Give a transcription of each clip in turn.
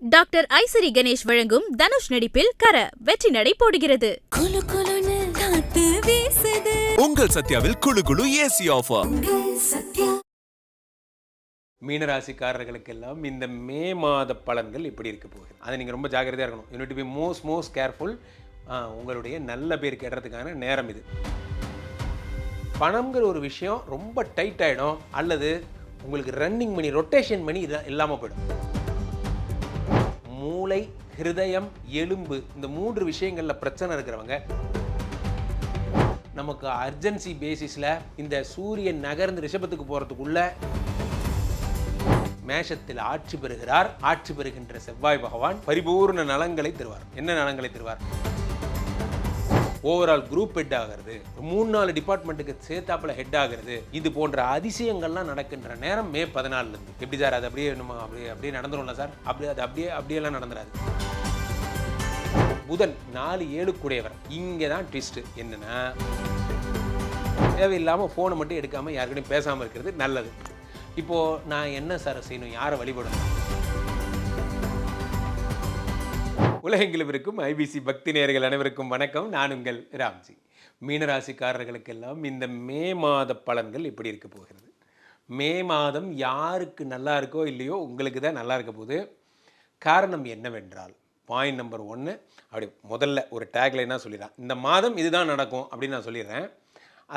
Doctor Ishari Ganesh வழங்கும் தனுஷ் நடிப்பில் கர வெற்றி நடை போடுகிறது. குளு குளுன்னு காத்து வீசுது. உங்கள் சத்யாவில் குளு குளு ஏசி ஆஃபர். மீனராசிக்காரர்களுக்கெல்லாம் இந்த மே மாத பலன்கள் இப்படி இருக்க போகுது. அதை நீங்கள் ரொம்ப ஜாக்கிரதையாக இருக்கணும். Unit B most careful. உங்களுடைய நல்ல பேர் கெடுறதுக்கான நேரம் இது. பணம்ங்கிற ஒரு விஷயம் ரொம்ப டைட் ஆகிடும், அல்லது உங்களுக்கு ரன்னிங் மணி ரொட்டேஷன் மணி இல்லாமல் போயிடும். மூளை, ஹிருதயம், எலும்பு இந்த 3 விஷயங்களில் பிரச்சனை இருக்கிறவங்க, நமக்கு அர்ஜென்சி பேசிஸில் இந்த சூரியன் நகர்ந்து ரிஷபத்துக்கு போகிறதுக்குள்ள மேஷத்தில் ஆட்சி பெறுகிறார். ஆட்சி பெறுகின்ற செவ்வாய் பகவான் பரிபூர்ண நலங்களை தருவார். என்ன நலங்களை தருவார்? ஓவரால் குரூப் ஹெட் ஆகிறது, 3-4 டிபார்ட்மெண்ட்டுக்கு சேர்த்தாப்புல ஹெட் ஆகிறது. இது போன்ற அதிசயங்கள்லாம் நடக்கின்ற நேரம் மே 14 எப்படி சார்? அது அப்படியே நம்ம அப்படியே நடந்துரும்ல சார்? அது அப்படியெல்லாம் நடந்துடாது. புதன் 4-7 கூடையவர். இங்கே தான் ட்விஸ்ட்டு என்னன்னா, தேவையில்லாமல் ஃபோனை மட்டும் எடுக்காமல் யாருக்கிட்டையும் பேசாமல் இருக்கிறது நல்லது. இப்போது நான் என்ன சார் செய்யணும்? யாரை வழிபடணும்? உலகெங்கிலும் இருக்கும் ஐபிசி பக்தி நேயர்கள் அனைவருக்கும் வணக்கம். நான் உங்கள் ராம்ஜி. மீனராசிக்காரர்களுக்கெல்லாம் இந்த மே மாத பலன்கள் இப்படி இருக்க போகிறது. மே மாதம் யாருக்கு நல்லா இருக்கோ இல்லையோ, உங்களுக்கு தான் நல்லா இருக்க போகுது. காரணம் என்னவென்றால், பாயிண்ட் நம்பர் 1, அப்படி முதல்ல ஒரு டேக்லைனாக சொல்லிடுறேன். இந்த மாதம் இதுதான் நடக்கும் அப்படின்னு நான் சொல்லிடுறேன்.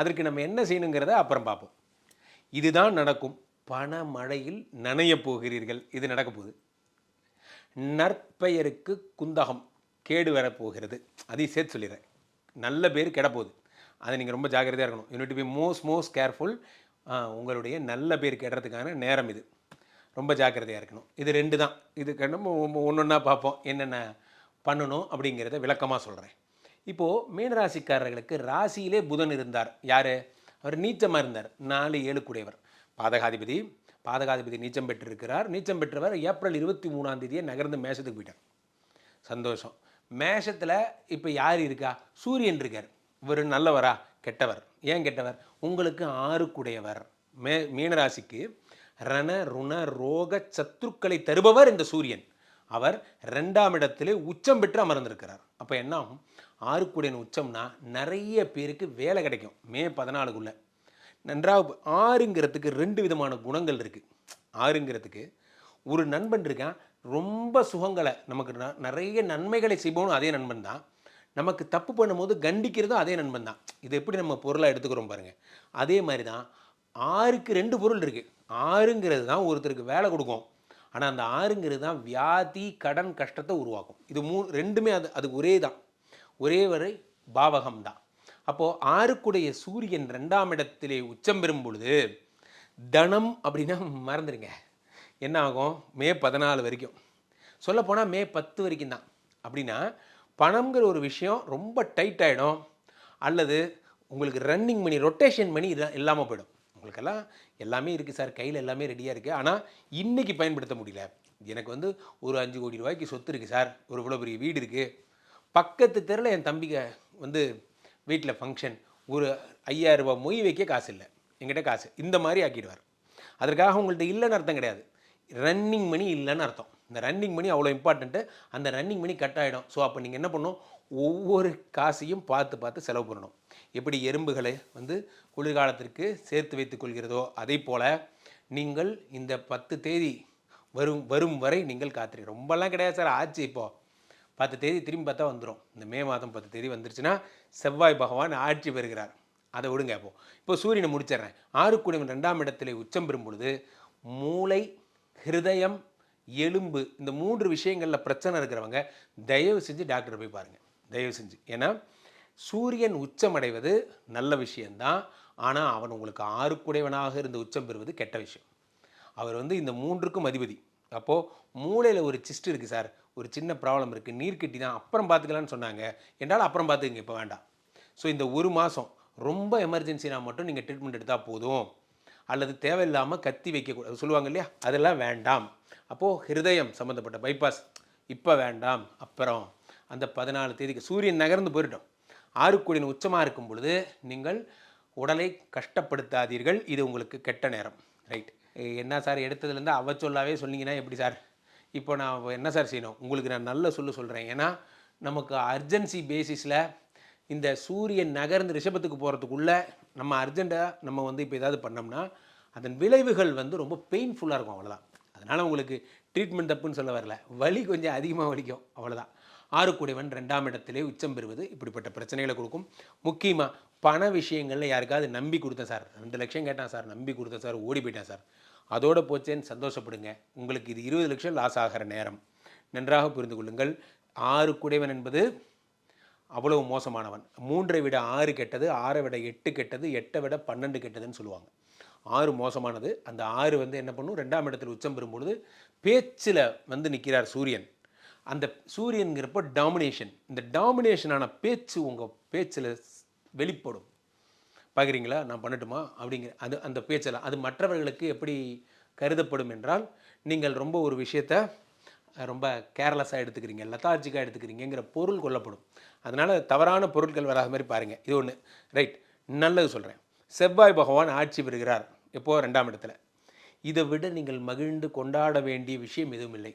அதற்கு நம்ம என்ன செய்யணுங்கிறத அப்புறம் பார்ப்போம். இதுதான் நடக்கும். பண மழையில் நனைய போகிறீர்கள். இது நடக்க போகுது. நற்பெயருக்கு குந்தகம், கேடு வரப்போகிறது. அதையும் சேர்த்து சொல்லிடுறேன். நல்ல பேர் கெடப்போகுது. அதை நீங்கள் ரொம்ப ஜாக்கிரதையாக இருக்கணும். Unit B most careful. உங்களுடைய நல்ல பேர் கெடுறதுக்கான நேரம் இது. ரொம்ப ஜாக்கிரதையாக இருக்கணும். இது 2 தான். இது ஒன்றா பார்ப்போம் என்னென்ன பண்ணணும் அப்படிங்கிறத விளக்கமாக சொல்கிறேன். இப்போது மீனராசிக்காரர்களுக்கு ராசியிலே புதன் இருந்தார். யார்? அவர் நீச்சமாக இருந்தார். 4-7 கூடையவர். பாதகாதிபதி நீச்சம் பெற்றிருக்கிறார். நீச்சம் பெற்றவர் ஏப்ரல் 23 நகர்ந்து மேஷத்துக்கு போயிட்டார். சந்தோஷம். மேஷத்தில் இப்போ யார் இருக்கா? சூரியன் இருக்கார். இவர் நல்லவரா? கெட்டவர். ஏன் கெட்டவர்? உங்களுக்கு 6 கூடையவர். மீனராசிக்கு ரண ருண ரோக சத்துருக்களை தருபவர் இந்த சூரியன். அவர் 2ஆம் இடத்திலே உச்சம் பெற்று அமர்ந்திருக்கிறார். அப்போ என்ன ஆகும்? 6 கூடையன் உச்சம்னா நிறைய பேருக்கு வேலை கிடைக்கும் மே 14க்குள்ளே. நன்றாக 6ங்கிறதுக்கு 2 விதமான குணங்கள் இருக்குது. 6ங்கிறதுக்கு ஒரு நண்பன் இருக்கான், ரொம்ப சுகங்களை, நமக்கு நிறைய நன்மைகளை செய்வோன்னு அதே நண்பன் தான். நமக்கு தப்பு பண்ணும்போது கண்டிக்கிறதும் அதே நண்பன் தான். இது எப்படி நம்ம பொருளாக எடுத்துக்கிறோம் பாருங்கள். அதே மாதிரி தான் 6க்கு 2 பொருள் இருக்குது. 6ங்கிறது தான் ஒருத்தருக்கு வேலை கொடுக்கும். ஆனால் அந்த 6ங்கிறது தான் வியாதி, கடன், கஷ்டத்தை உருவாக்கும். இது 2மே அது ஒரே தான். ஒரே வரை பாவகம் தான். அப்போது 6க்குடைய சூரியன் 2ஆம் இடத்திலே உச்சம் பெறும் பொழுது தனம் அப்படின்னா மறந்துடுங்க. என்ன ஆகும்? மே 14 வரைக்கும், சொல்லப்போனால் மே 10 வரைக்கும் தான். அப்படின்னா பணம்ங்கிற ஒரு விஷயம் ரொம்ப டைட் ஆகிடும், அல்லது உங்களுக்கு ரன்னிங் மணி ரொட்டேஷன் மணி இல்லாமல் போயிடும். உங்களுக்கெல்லாம் எல்லாமே இருக்குது சார், கையில் எல்லாமே ரெடியாக இருக்குது, ஆனால் இன்றைக்கி பயன்படுத்த முடியல. எனக்கு ஒரு 5 கோடி ரூபாய்க்கு சொத்து இருக்குது சார், ஒரு இவ்வளோ பெரிய வீடு இருக்குது, பக்கத்து தெருவில் என் தம்பிக்கு வீட்டில் ஃபங்க்ஷன், ஒரு 5000 ரூபா மொய் வைக்க காசு இல்லை, என்கிட்ட காசு, இந்த மாதிரி ஆக்கிடுவார். அதற்காக உங்கள்கிட்ட இல்லைன்னு அர்த்தம் கிடையாது, ரன்னிங் மணி இல்லைன்னு அர்த்தம். இந்த ரன்னிங் மணி அவ்வளோ இம்பார்ட்டண்ட்டு. அந்த ரன்னிங் மணி கட் ஆகிடும். ஸோ அப்போ நீங்கள் என்ன பண்ணணும்? ஒவ்வொரு காசையும் பார்த்து செலவு பண்ணணும். எப்படி எறும்புகளை குளிர்காலத்திற்கு சேர்த்து வைத்துக் கொள்கிறதோ அதே போல் நீங்கள் இந்த 10 தேதி வரும் வரை நீங்கள் காத்திரு. ரொம்பலாம் கிடையாது சார், ஆச்சு இப்போது 10 தேதி திரும்பி பார்த்தா வந்துடும். இந்த மே மாதம் 10 தேதி வந்துருச்சுன்னா செவ்வாய் பகவான் ஆட்சி பெறுகிறார். அதை விடுங்க. இப்போ சூரியனை முடிச்சிடுறேன். 6 கூடையவன் 2ஆம் இடத்திலே உச்சம் பெறும் பொழுது மூளை, ஹிருதயம், எலும்பு இந்த 3 விஷயங்களில் பிரச்சனை இருக்கிறவங்க தயவு செஞ்சு டாக்டரை போய் பாருங்கள். தயவு செஞ்சு. ஏன்னா சூரியன் உச்சம் அடைவது நல்ல விஷயந்தான். ஆனால் அவன் உங்களுக்கு 6 கூடையவனாக இருந்து உச்சம் பெறுவது கெட்ட விஷயம். அவர் இந்த 3க்கும் அதிபதி. அப்போது மூளையில் ஒரு சிஸ்ட் இருக்குது சார், ஒரு சின்ன ப்ராப்ளம் இருக்குது, நீர்க்கட்டி தான், அப்புறம் பார்த்துக்கலான்னு சொன்னாங்க என்றால் அப்புறம் பார்த்துக்குங்க, இப்போ வேண்டாம். ஸோ இந்த 1 மாதம் ரொம்ப எமர்ஜென்சினா மட்டும் நீங்கள் ட்ரீட்மெண்ட் எடுத்தால் போதும். அல்லது தேவையில்லாமல் கத்தி வைக்கக்கூடாது சொல்லுவாங்க இல்லையா, அதெல்லாம் வேண்டாம். அப்போது ஹிருதயம் சம்மந்தப்பட்ட பைபாஸ் இப்போ வேண்டாம். அப்புறம் அந்த 14 தேதிக்கு சூரியன் நகர்ந்து போயிட்டோம். 6 கூடையின் உச்சமாக இருக்கும் பொழுது நீங்கள் உடலை கஷ்டப்படுத்தாதீர்கள். இது உங்களுக்கு கெட்ட நேரம். ரைட். என்ன சார் எடுத்ததுலேருந்து அவ சொல்லாவே சொன்னீங்கன்னா எப்படி சார்? இப்போ நான் என்ன சார் செய்யணும், உங்களுக்கு நான் நல்ல சொல்கிறேன். ஏன்னா நமக்கு அர்ஜென்சி பேசிஸில் இந்த சூரியன் நகர்ந்து ரிஷபத்துக்கு போகிறதுக்குள்ளே நம்ம அர்ஜெண்ட்டாக நம்ம வந்து இப்போ ஏதாவது பண்ணோம்னா அதன் விளைவுகள் வந்து ரொம்ப பெயின்ஃபுல்லாக இருக்கும், அவ்வளோதான். அதனால் உங்களுக்கு ட்ரீட்மெண்ட் தப்புன்னு சொல்ல வரல, வலி கொஞ்சம் அதிகமாக வலிக்கும், அவ்வளோதான். 6 கூடியவன் 2ஆம் இடத்திலே உச்சம் பெறுவது இப்படிப்பட்ட பிரச்சனைகளை கொடுக்கும். முக்கியமாக பண விஷயங்களில் யாருக்காவது நம்பி கொடுத்தேன் சார், 2 லட்சம் கேட்டான் சார், நம்பி கொடுத்தேன் சார், ஓடி போயிட்டேன் சார், அதோடு போச்சேன்னு சந்தோஷப்படுங்க. உங்களுக்கு இது 20 லட்சம் லாஸ் ஆகிற நேரம், நன்றாக புரிந்து கொள்ளுங்கள். 6 கூடியவன் என்பது அவ்வளவு மோசமானவன். 3ஐ விட 6 கெட்டது, 6ஐ விட 8 கெட்டது, 8ஐ விட 12 கெட்டதுன்னு சொல்லுவாங்க. 6 மோசமானது. அந்த 6 வந்து என்ன பண்ணும், 2ஆம் இடத்தில் உச்சம் பெறும்பொழுது பேச்சில் வந்து நிற்கிறார் சூரியன். அந்த சூரியன்கிறப்போ டாமினேஷன், இந்த டாமினேஷனான பேச்சு உங்கள் பேச்சில் வெளிப்படும். பார்க்குறீங்களா, நான் பண்ணட்டுமா அப்படிங்கிற அந்த பேச்செல்லாம் அது மற்றவர்களுக்கு எப்படி கருதப்படும் என்றால், நீங்கள் ரொம்ப ஒரு விஷயத்தை ரொம்ப கேர்லெஸ்ஸாக எடுத்துக்கிறீங்க, லெத்தார்ஜிக்காக எடுத்துக்கிறீங்கிற பொருள் கொள்ளப்படும். அதனால் தவறான பொருட்கள் வராத மாதிரி பாருங்கள். இது ஒன்று ரைட். நல்லது சொல்கிறேன். செவ்வாய் பகவான் ஆட்சி பெறுகிறார் எப்போது, 2ஆம் இடத்துல. இதை விட நீங்கள் மகிழ்ந்து கொண்டாட வேண்டிய விஷயம் எதுவும் இல்லை.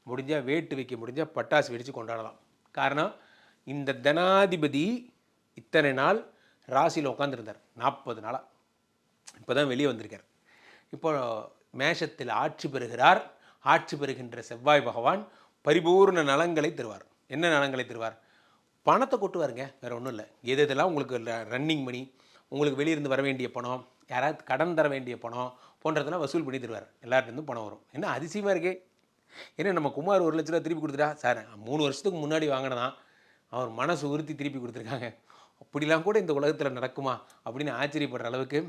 முடிஞ்சால் வேட்டு வைக்க முடிஞ்சால் பட்டாசு வெடித்து கொண்டாடலாம். காரணம், இந்த தனாதிபதி இத்தனை நாள் ராசியில் உட்காந்துருந்தார், 40 நாளாக. இப்போ தான் வெளியே வந்திருக்கார். இப்போ மேஷத்தில் ஆட்சி பெறுகிறார். ஆட்சி பெறுகின்ற செவ்வாய் பகவான் பரிபூர்ண நலங்களை தருவார். என்ன நலங்களை தருவார்? பணத்தை கொட்டுவாருங்க, வேறு ஒன்றும் இல்லை. எதெல்லாம் உங்களுக்கு ரன்னிங் மணி, உங்களுக்கு வெளியிருந்து வர வேண்டிய பணம், யாராவது கடன் தர வேண்டிய பணம் போன்றதெல்லாம் வசூல் பண்ணி தருவார். எல்லார்ட்டேருந்தும் பணம் வரும். என்ன அதிசயமாக இருக்கே. ஏன்னா நம்ம குமார் 1 லட்ச ரூபா திருப்பி கொடுத்துட்டா சார், 3 வருஷத்துக்கு முன்னாடி வாங்கினதான், அவர் மனசு உறுத்தி திருப்பி கொடுத்துருக்காங்க, அப்படிலாம் கூட இந்த உலகத்தில் நடக்குமா அப்படின்னு ஆச்சரியப்படுற அளவுக்கு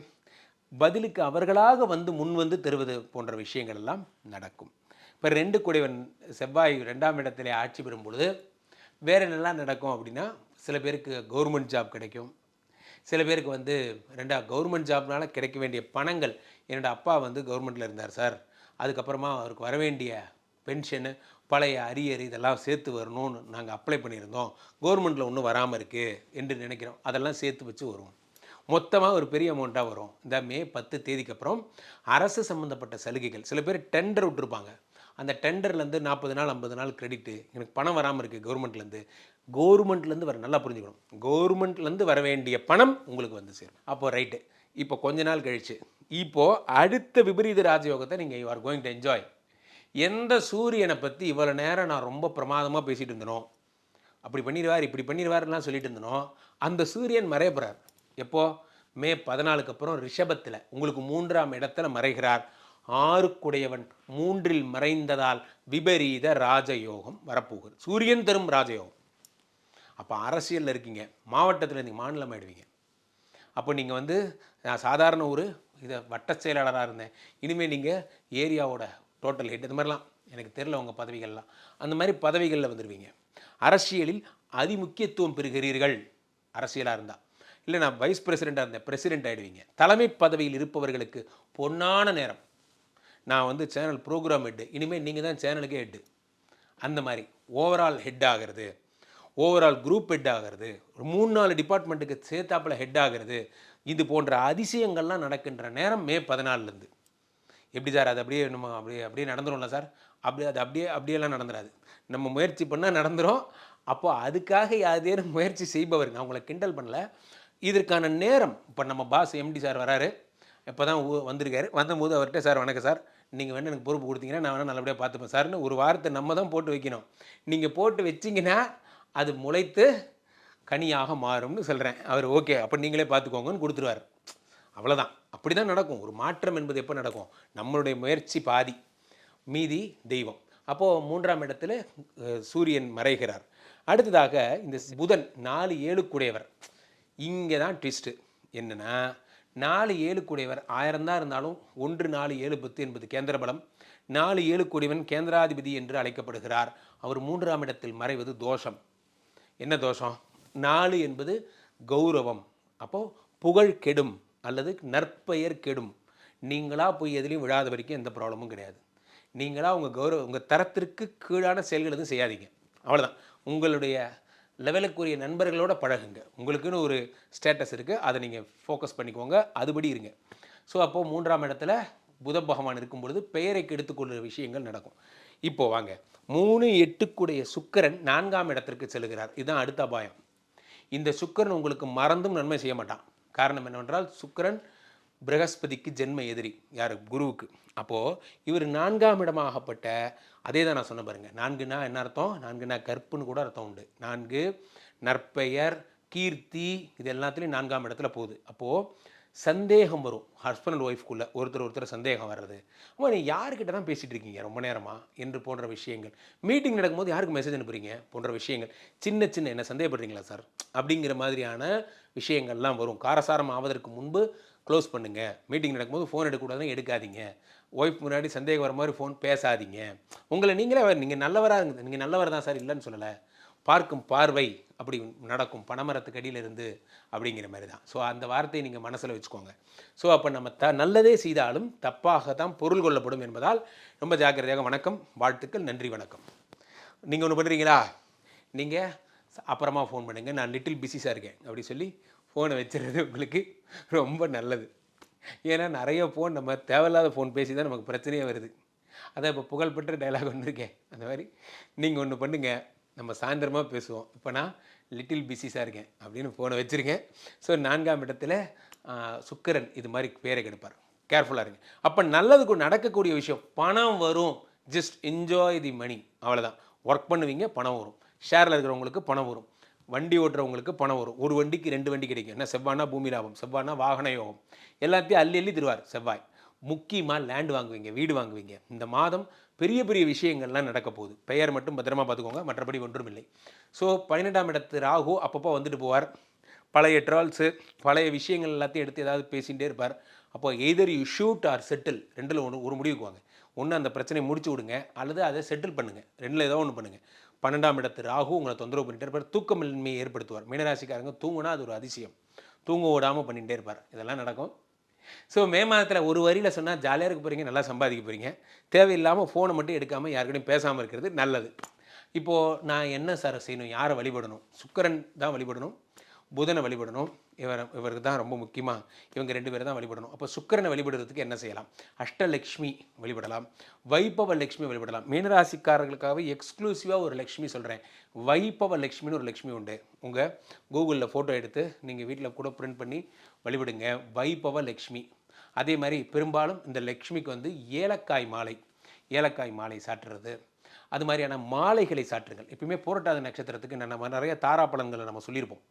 பதிலுக்கு அவர்களாக வந்து முன் வந்து தருவது போன்ற விஷயங்கள் எல்லாம் நடக்கும். இப்போ 2 கூடியவன் செவ்வாய் 2ஆம் இடத்திலே ஆட்சி பெறும் பொழுது வேறு என்னெல்லாம் நடக்கும் அப்படின்னா, சில பேருக்கு கவர்மெண்ட் ஜாப் கிடைக்கும். சில பேருக்கு வந்து கவர்மெண்ட் ஜாப்னால் கிடைக்க வேண்டிய பணங்கள், என்னோடய அப்பா வந்து கவர்மெண்ட்டில் இருந்தார் சார், அதுக்கப்புறமா அவருக்கு வர வேண்டிய பென்ஷனு, பழைய அரியர் இதெல்லாம் சேர்த்து வரணும்னு நாங்கள் அப்ளை பண்ணியிருந்தோம், கவர்மெண்ட்டில் ஒன்றும் வராமல் இருக்குது என்று நினைக்கிறோம். அதெல்லாம் சேர்த்து வச்சு வரும். மொத்தமாக ஒரு பெரிய அமௌண்ட்டாக வரும். இந்த மே 10 தேதிக்கு அப்புறம் அரசு சம்மந்தப்பட்ட சலுகைகள், சில பேர் டெண்டர் விட்டுருப்பாங்க, அந்த டெண்டர்லேருந்து 40 நாள் 50 நாள் கிரெடிட்டு, எனக்கு பணம் வராமல் இருக்குது கவர்மெண்ட்லேருந்து வர, நல்லா புரிஞ்சுக்கணும், கவர்மெண்ட்லேருந்து வர வேண்டிய பணம் உங்களுக்கு வந்து சேரும். அப்போது ரைட்டு. இப்போ கொஞ்ச நாள் கழிச்சு இப்போது அடுத்த விபரீத ராஜயோகத்தை நீங்கள் you are going to enjoy. எந்த சூரியனை பற்றி இவ்வளோ நேரம் நான் ரொம்ப பிரமாதமாக பேசிகிட்டு இருந்தனோ, அப்படி பண்ணிடுவார் இப்படி பண்ணிடுவார்லாம் சொல்லிட்டு இருந்தனோ, அந்த சூரியன் மறைய போகிறார். எப்போது? மே 14க்கு அப்புறம் ரிஷபத்தில் உங்களுக்கு 3ஆம் இடத்துல மறைகிறார். 6 கூடையவன் 3இல் மறைந்ததால் விபரீத ராஜயோகம் வரப்போகுது. சூரியன் தரும் ராஜயோகம். அப்போ அரசியலில் இருக்கீங்க, மாவட்டத்தில் இருந்தீங்க, மாநிலம் ஆகிடுவீங்க. அப்போ நீங்கள் வந்து நான் சாதாரண ஒரு வட்ட செயலாளராக இருந்தேன், இனிமேல் நீங்கள் ஏரியாவோட டோட்டல் ஹெட், இது மாதிரிலாம் எனக்கு தெரியல உங்கள் பதவிகள்லாம், அந்த மாதிரி பதவிகளில் வந்துடுவீங்க. அரசியலில் அதிமுக்கியத்துவம் பெறுகிறீர்கள் அரசியலாக இருந்தால். இல்லை நான் வைஸ் பிரசிடெண்ட்டாக இருந்தேன், பிரசிடெண்ட் ஆகிடுவீங்க. தலைமை பதவியில் இருப்பவர்களுக்கு பொன்னான நேரம். நான் வந்து சேனல் ப்ரோக்ராம் ஹெட்டு, இனிமேல் நீங்கள் தான் சேனலுக்கே ஹெட்டு. அந்த மாதிரி ஓவரால் ஹெட் ஆகிறது, ஓவரால் குரூப் ஹெட் ஆகிறது, ஒரு 3-4 டிபார்ட்மெண்ட்டுக்கு சேர்த்தாப்பில் ஹெட் ஆகிறது, இது போன்ற அதிசயங்கள்லாம் நடக்கின்ற நேரம் மே 14லேருந்து. எப்படி சார் அது அப்படியே நம்ம அப்படியே நடந்துடும்ல சார்? அது அப்படியெல்லாம் நடந்துடாது. நம்ம முயற்சி பண்ணால் நடந்துடும். அப்போது அதுக்காக யாரேனும் முயற்சி செய்பவர், நான் உங்களை கிண்டல் பண்ணல, இதற்கான நேரம். இப்போ நம்ம பாஸ் எம்டி சார் வராரு, இப்போ தான் வந்திருக்காரு. வந்தபோது அவர்கிட்ட சார் வணக்கம் சார், நீங்கள் வேணால் எனக்கு பொறுப்பு கொடுத்தீங்கன்னா நான் வேணால் நல்லபடியாக பார்த்துப்பேன் சார்னு ஒரு வார்த்தை நம்ம தான் போட்டு வைக்கணும். நீங்கள் போட்டு வச்சிங்கன்னா அது முளைத்து கனியாக மாறும்னு சொல்கிறேன். அவர் ஓகே அப்போ நீங்களே பார்த்துக்கோங்கன்னு கொடுத்துருவார். அவ்வளோதான். அப்படி தான் நடக்கும். ஒரு மாற்றம் என்பது எப்போ நடக்கும்? நம்மளுடைய முயற்சி பாதி, மீதி தெய்வம். அப்போது 3ஆம் இடத்துல சூரியன் மறைகிறார். அடுத்ததாக இந்த புதன் 4-7 கூடையவர். இங்கே தான் ட்விஸ்ட்டு என்னென்னா, 4-7 கூடையவர் 1000 தான் இருந்தாலும் 1 4 7 10 என்பது கேந்திர பலம். 4-7 கூடியவன் கேந்திராதிபதி என்று அழைக்கப்படுகிறார். அவர் 3ஆம் இடத்தில் மறைவது தோஷம். என்ன தோஷம்? 4 என்பது கௌரவம். அப்போது புகழ் கெடும் அல்லது நற்பெயர் கெடும். நீங்களாக போய் எதுலேயும் விழாத வரைக்கும் எந்த ப்ராப்ளமும் கிடையாது. நீங்களாக உங்கள் தரத்திற்கு கீழான செயல்கள் எதுவும் செய்யாதீங்க, அவ்வளோதான். உங்களுடைய லெவலுக்குரிய நண்பர்களோட பழகுங்க. உங்களுக்குன்னு ஒரு ஸ்டேட்டஸ் இருக்குது, அதை நீங்கள் ஃபோக்கஸ் பண்ணிக்கோங்க, அதுபடி இருங்க. ஸோ அப்போது 3ஆம் இடத்துல புத பகவான் இருக்கும் பொழுது பெயரை கெடுத்துக்கொள்கிற விஷயங்கள் நடக்கும். இப்போ வாங்க 3 8 சுக்கிரன் 4ஆம் இடத்திற்கு செல்கிறார். இதுதான் அடுத்த அபாயம். இந்த சுக்கிரன் உங்களுக்கு மறந்தும் நன்மை செய்ய மாட்டான். காரணம் என்னவென்றால் சுக்கிரன் பிரகஸ்பதிக்கு ஜென்ம எதிரி, யார்? குருவுக்கு. அப்போது இவர் 4ஆம் இடமாகப்பட்ட, அதே தான் நான் சொன்ன பாருங்க, 4னா என்ன அர்த்தம்? 4னா கற்புன்னு கூட அர்த்தம் உண்டு. 4 நற்பெயர், கீர்த்தி, இது எல்லாத்துலேயும் 4ஆம் இடத்துல போகுது. அப்போது சந்தேகம் வரும் ஹஸ்பண்ட் அண்ட் ஒய்ஃப்குள்ளே, ஒருத்தர் சந்தேகம் வர்றது. அம்மா நீ யார்கிட்ட தான் பேசிகிட்டு இருக்கீங்க ரொம்ப நேரமாக என்று போன்ற விஷயங்கள். மீட்டிங் நடக்கும்போது யாருக்கு மெசேஜ் அனுப்புறீங்க போன்ற விஷயங்கள். சின்ன என்ன சந்தேகப்படுறீங்களா சார் அப்படிங்கிற மாதிரியான விஷயங்கள்லாம் வரும். காரசாரம் ஆவதற்கு முன்பு க்ளோஸ் பண்ணுங்கள். மீட்டிங் நடக்கும்போது ஃபோன் எடுக்கக்கூடாதுன்னு எடுக்காதீங்க. ஒய்ஃப் முன்னாடி சந்தேகம் வர மாதிரி ஃபோன் பேசாதீங்க. உங்களை நீங்கள் நல்லவராக தான் சார், இல்லைன்னு சொல்லலை. பார்க்கும் பார்வை அப்படி நடக்கும், பனைமரத்துக்கு அடியில் இருந்து அப்படிங்கிற மாதிரி தான். ஸோ அந்த வார்த்தையை நீங்கள் மனசில் வச்சுக்கோங்க. ஸோ அப்போ நம்ம நல்லதே செய்தாலும் தப்பாக தான் பொருள் கொள்ளப்படும் என்பதால் ரொம்ப ஜாக்கிரதையாக. வணக்கம், வாழ்த்துக்கள், நன்றி, வணக்கம். நீங்கள் ஒன்று பண்ணுறீங்களா? நீங்கள் அப்புறமா ஃபோன் பண்ணுங்கள், நான் லிட்டில் பிஸிஸாக இருக்கேன் அப்படி சொல்லி ஃபோனை வச்சுறது உங்களுக்கு ரொம்ப நல்லது. ஏன்னா நிறைய ஃபோன், நம்ம தேவையில்லாத ஃபோன் பேசி தான் நமக்கு பிரச்சனையே வருது. அதான் இப்போ புகழ்பெற்ற டைலாக் ஒன்று இருக்கேன், அந்த மாதிரி நீங்கள் ஒன்று பண்ணுங்கள், நம்ம சாயந்தரமாக பேசுவோம், இப்போ நான் லிட்டில் பிஸிஸாக இருக்கேன் அப்படின்னு ஃபோனை வச்சுருக்கேன். ஸோ 4ஆம் இடத்துல சுக்கிரன் இது மாதிரி பேரை கெடுப்பார், கேர்ஃபுல்லாக இருங்க. அப்போ நல்லதுக்கு நடக்கக்கூடிய விஷயம், பணம் வரும். ஜஸ்ட் என்ஜாய் தி மணி, அவ்வளோதான். ஒர்க் பண்ணுவீங்க, பணம் வரும். ஷேரில் இருக்கிறவங்களுக்கு பணம் வரும். வண்டி ஓட்டுறவங்களுக்கு பணம் வரும். ஒரு வண்டிக்கு 2 வண்டி கிடைக்கும். என்ன? செவ்வாய்னா பூமி லாபம், செவ்வாய்னா வாகன யோகம். எல்லாத்தையும் அள்ளி தருவார் செவ்வாய். முக்கியமாக லேண்டு வாங்குவீங்க, வீடு வாங்குவீங்க. இந்த மாதம் பெரிய விஷயங்கள்லாம் நடக்க போகுது. பெயர் மட்டும் பத்திரமா பார்த்துக்கோங்க, மற்றபடி ஒன்றும் இல்லை. ஸோ 12ஆம் இடத்து ராகு அப்பப்போ வந்துட்டு போவார். பழைய ட்ரால்ஸு, பழைய விஷயங்கள் எல்லாத்தையும் எடுத்து ஏதாவது பேசிகிட்டே இருப்பார். அப்போ either you should or settle, ரெண்டில் ஒரு முடிவுக்கு வாங்க. ஒன்று அந்த பிரச்சனையை முடிச்சு விடுங்க, அல்லது அதை செட்டில் பண்ணுங்கள். ரெண்டில் ஏதோ ஒன்று பண்ணுங்கள். 12ஆம் இடத்து ராகு உங்களை தொந்தரவு பண்ணிகிட்டே இருப்பார். தூக்கமின்மையை ஏற்படுத்துவார். மீனராசிக்காரங்க தூங்குனா அது ஒரு அதிசயம், தூங்க விடாமல் பண்ணிகிட்டே இருப்பார். இதெல்லாம் நடக்கும். ஸோ மே மாதத்தில் ஒரு வரியில் சொன்னால் ஜாலியாக இருக்க போகிறீங்க, நல்லா சம்பாதிக்க போகிறீங்க. தேவையில்லாமல் ஃபோனை மட்டும் எடுக்காமல் யாருக்கிட்டையும் பேசாமல் இருக்கிறது நல்லது. இப்போது நான் என்ன சார் செய்யணும்? யாரை வழிபடணும்? சுக்கிரன் தான் வழிபடணும், புதனை வழிபடணும். இவருக்கு தான் ரொம்ப முக்கியமாக, இவங்க 2 பேரை தான் வழிபடணும். அப்போ சுக்கிரனை வழிபடுறதுக்கு என்ன செய்யலாம்? அஷ்டலக்ஷ்மி வழிபடலாம், வைபவ லக்ஷ்மி வழிபடலாம். மீனராசிக்காரர்களுக்காகவே எக்ஸ்க்ளூசிவாக ஒரு லக்ஷ்மி சொல்கிறேன். வைபவ லக்ஷ்மின்னு ஒரு லக்ஷ்மி உண்டு. உங்கள் கூகுளில் ஃபோட்டோ எடுத்து நீங்கள் வீட்டில் கூட பிரிண்ட் பண்ணி வழிபடுங்க, வைபவ லக்ஷ்மி. அதே மாதிரி பெரும்பாலும் இந்த லக்ஷ்மிக்கு வந்து ஏலக்காய் மாலை சாட்டுறது, அது மாதிரியான மாலைகளை சாற்றுங்கள். எப்பயுமே போராட்டாத நட்சத்திரத்துக்கு நம்ம நிறைய தாராப்பலன்களை நம்ம சொல்லியிருப்போம்.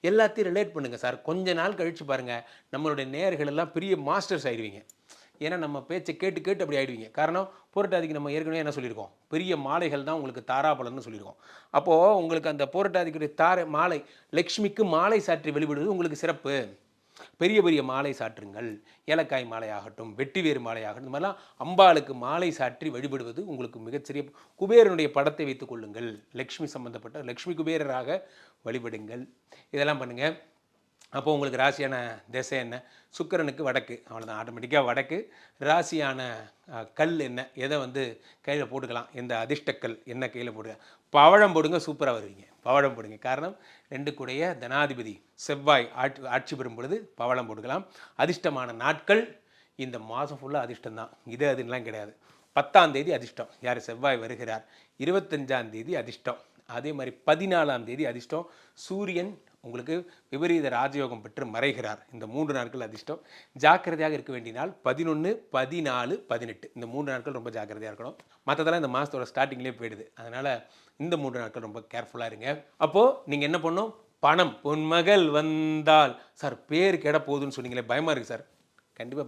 எல்லாத்தையும் ரிலேட் பண்ணுங்கள் சார். கொஞ்ச நாள் கழித்து பாருங்கள், நம்மளுடைய நேயர்கள் எல்லாம் பெரிய மாஸ்டர்ஸ் ஆகிடுவீங்க. ஏன்னா நம்ம பேச்சை கேட்டு அப்படி ஆகிடுவீங்க. காரணம், புரட்டாதிக்கு நம்ம என்ன சொல்லியிருக்கோம்? பெரிய மாலைகள் தான் உங்களுக்கு தாராப்பலன்னு சொல்லியிருக்கோம். அப்போது உங்களுக்கு அந்த புரட்டாதிக்குரிய மாலை, லக்ஷ்மிக்கு மாலை சாற்றி வெளிவிடுவது உங்களுக்கு சிறப்பு. பெரிய மாலை சாற்றுங்கள். ஏலக்காய் மாலையாகட்டும், வெட்டிவேறு மாலையாகட்டும், இந்த மாதிரிலாம் அம்பாளுக்கு மாலை சாற்றி வழிபடுவது உங்களுக்கு மிகச்சிறிய. குபேரனுடைய படத்தை வைத்துக் கொள்ளுங்கள், லக்ஷ்மி சம்பந்தப்பட்ட லக்ஷ்மி குபேரராக வழிபடுங்கள். இதெல்லாம் பண்ணுங்கள். அப்போ உங்களுக்கு ராசியான திசை என்ன? சுக்கிரனுக்கு வடக்கு, அவ்வளோதான். ஆட்டோமேட்டிக்காக வடக்கு. ராசியான கல் என்ன, எதை வந்து கையில் போட்டுக்கலாம், எந்த அதிர்ஷ்டக்கல் என்ன கையில் போடுங்க? பவழம் போடுங்க, சூப்பராக வருவீங்க. பவழம் போடுங்க. காரணம், 2 தனாதிபதி செவ்வாய் ஆட்சி பெறும் பொழுது பவழம் போட்டுக்கலாம். அதிர்ஷ்டமான நாட்கள் இந்த மாதம் ஃபுல்லாக அதிர்ஷ்டம் தான். அதுலாம் கிடையாது. 10ஆம் தேதி அதிர்ஷ்டம், யார்? செவ்வாய் வருகிறார். 25ஆம் தேதி அதிர்ஷ்டம். அதே மாதிரி 14ஆம் தேதி அதிர்ஷ்டம். சூரியன் உங்களுக்கு விபரீத ராஜயோகம் பெற்று மறைகிறார். இந்த 3 நாட்கள் அதிர்ஷ்டம். ஜாக்கிரதையாக இருக்க வேண்டிய நாள் 11, 14, 18. இந்த 3 நாட்கள் ரொம்ப ஜாக்கிரதையாக இருக்கணும். மற்றதெல்லாம் இந்த மாதத்தோட ஸ்டார்டிங்லேயே போயிடுது. அதனால் இந்த 3 நாட்கள் ரொம்ப கேர்ஃபுல்லாக இருங்க. அப்போது நீங்கள் என்ன பண்ணணும்? பணம், பொன்மகள் வந்தால். சார் பேர் கெட போகுதுன்னு சொன்னீங்களே, பயமாக இருக்குது சார். கண்டிப்பாக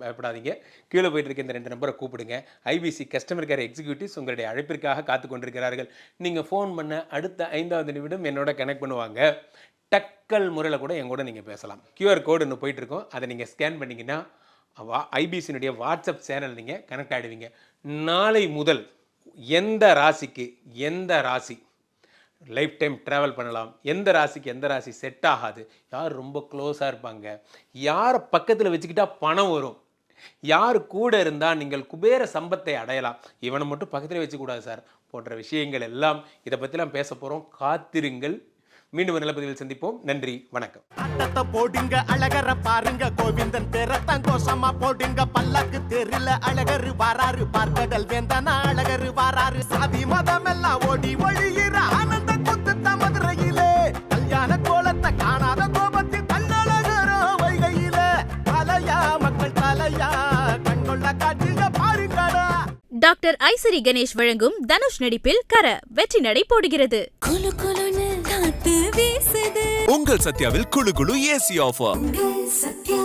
பயப்படாதீங்க. கீழே போயிட்டு இருக்க இந்த 2 நம்பரை கூப்பிடுங்க. ஐபிசி கஸ்டமர் கேர் எக்ஸிக்யூட்டிவ்ஸ் உங்களுடைய அழைப்பிற்காக காத்து கொண்டிருக்கிறார்கள். நீங்கள் ஃபோன் பண்ண அடுத்த 5வது நிமிடம் என்னோட கனெக்ட் பண்ணுவாங்க. டக்கல் முறையில் கூட என் கூட நீங்கள் பேசலாம். கியூஆர் கோடு இன்னும் போயிட்டுருக்கோம், அதை நீங்கள் ஸ்கேன் பண்ணிங்கன்னா ஐபிசியினுடைய வாட்ஸ்அப் சேனல் நீங்கள் கனெக்ட் ஆகிடுவீங்க. நாளை முதல் எந்த ராசி லைஃப் டைம் ட்ராவல் பண்ணலாம், எந்த ராசி செட் ஆகாது, யார் ரொம்ப க்ளோஸாக இருப்பாங்க, யாரை பக்கத்தில் வச்சுக்கிட்டா பணம் வரும், யார் கூட இருந்தால் நீங்கள் குபேர சம்பத்தை அடையலாம், இவனை மட்டும் பக்கத்தில் வச்சுக்கூடாது சார் போன்ற விஷயங்கள் எல்லாம் இதை பற்றிலாம் பேச போகிறோம். காத்திருங்கள். மீண்டும் ஒரு நல்ல பதிவில் சந்திப்போம். நன்றி, வணக்கம். அட்டத்தை போடுங்க அழகர பாருங்க கோவிந்தன் பேரத்தான் கோஷமா போடுங்க பல்லக்கு தெருல அழகரு வாராரு பார்க்கடல் வேந்தனா அழகரு வாராரு சாதி மதம் எல்லாம் ஓடி ஒழிகிற ஆனந்த குத்து மதுரையிலே கல்யாண கோலத்தை காணாத கோபத்தில் கண்ணழகரோ வைகையில தலையா மக்கள் தலையா கண்கொள்ள காட்சிய பாருங்கடா. டாக்டர் ஐசரி கணேஷ் வழங்கும் தனுஷ் நடிப்பில் கர வெற்றி நடை போடுகிறது. குளு குளுன்னு காத்து வீசுது. உங்கள் சத்யாவில் குளு குளு ஏசி ஆஃபர். சத்யா.